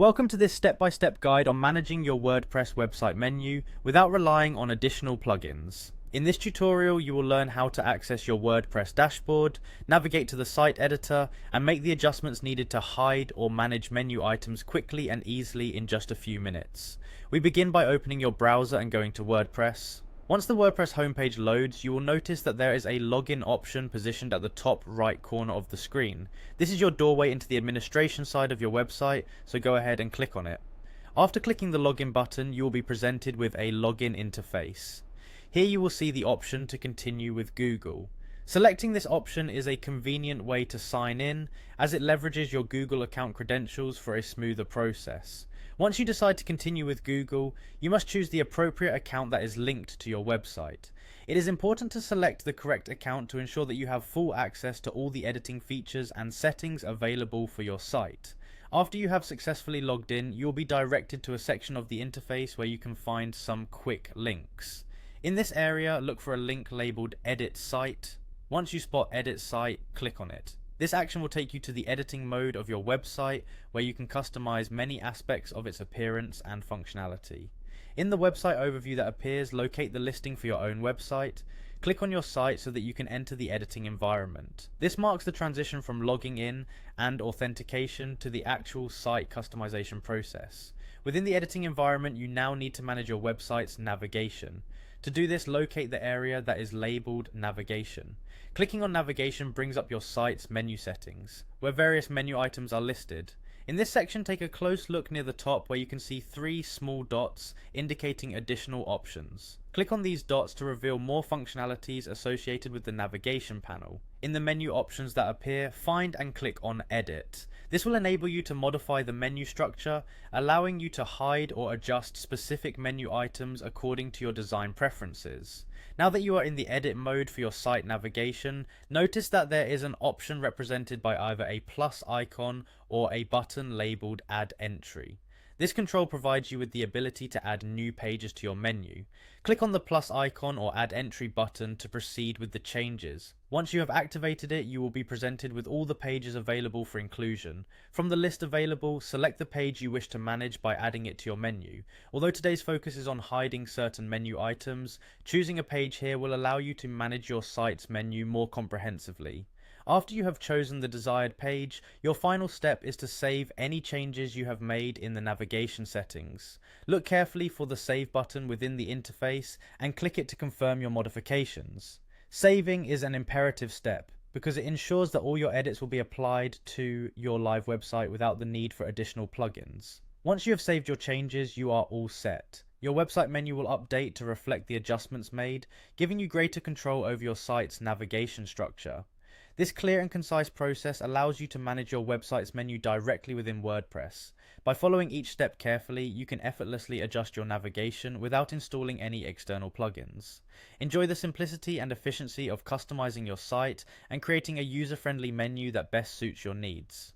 Welcome to this step-by-step guide on managing your WordPress website menu without relying on additional plugins. In this tutorial, you will learn how to access your WordPress dashboard, navigate to the site editor, and make the adjustments needed to hide or manage menu items quickly and easily in just a few minutes. We begin by opening your browser and going to WordPress. Once the WordPress homepage loads, you will notice that there is a login option positioned at the top right corner of the screen. This is your doorway into the administration side of your website, so go ahead and click on it. After clicking the login button, you will be presented with a login interface. Here you will see the option to continue with Google. Selecting this option is a convenient way to sign in, as it leverages your Google account credentials for a smoother process. Once you decide to continue with Google, you must choose the appropriate account that is linked to your website. It is important to select the correct account to ensure that you have full access to all the editing features and settings available for your site. After you have successfully logged in, you will be directed to a section of the interface where you can find some quick links. In this area, look for a link labeled Edit Site. Once you spot Edit Site, click on it. This action will take you to the editing mode of your website, where you can customize many aspects of its appearance and functionality. In the website overview that appears, locate the listing for your own website. Click on your site so that you can enter the editing environment. This marks the transition from logging in and authentication to the actual site customization process. Within the editing environment, you now need to manage your website's navigation. To do this, locate the area that is labeled Navigation. Clicking on Navigation brings up your site's menu settings, where various menu items are listed. In this section, take a close look near the top where you can see 3 small dots indicating additional options. Click on these dots to reveal more functionalities associated with the navigation panel. In the menu options that appear, find and click on Edit. This will enable you to modify the menu structure, allowing you to hide or adjust specific menu items according to your design preferences. Now that you are in the edit mode for your site navigation, notice that there is an option represented by either a plus icon or a button labeled Add Entry. This control provides you with the ability to add new pages to your menu. Click on the plus icon or Add Entry button to proceed with the changes. Once you have activated it, you will be presented with all the pages available for inclusion. From the list available, select the page you wish to manage by adding it to your menu. Although today's focus is on hiding certain menu items, choosing a page here will allow you to manage your site's menu more comprehensively. After you have chosen the desired page, your final step is to save any changes you have made in the navigation settings. Look carefully for the Save button within the interface and click it to confirm your modifications. Saving is an imperative step because it ensures that all your edits will be applied to your live website without the need for additional plugins. Once you have saved your changes, you are all set. Your website menu will update to reflect the adjustments made, giving you greater control over your site's navigation structure. This clear and concise process allows you to manage your website's menu directly within WordPress. By following each step carefully, you can effortlessly adjust your navigation without installing any external plugins. Enjoy the simplicity and efficiency of customizing your site and creating a user-friendly menu that best suits your needs.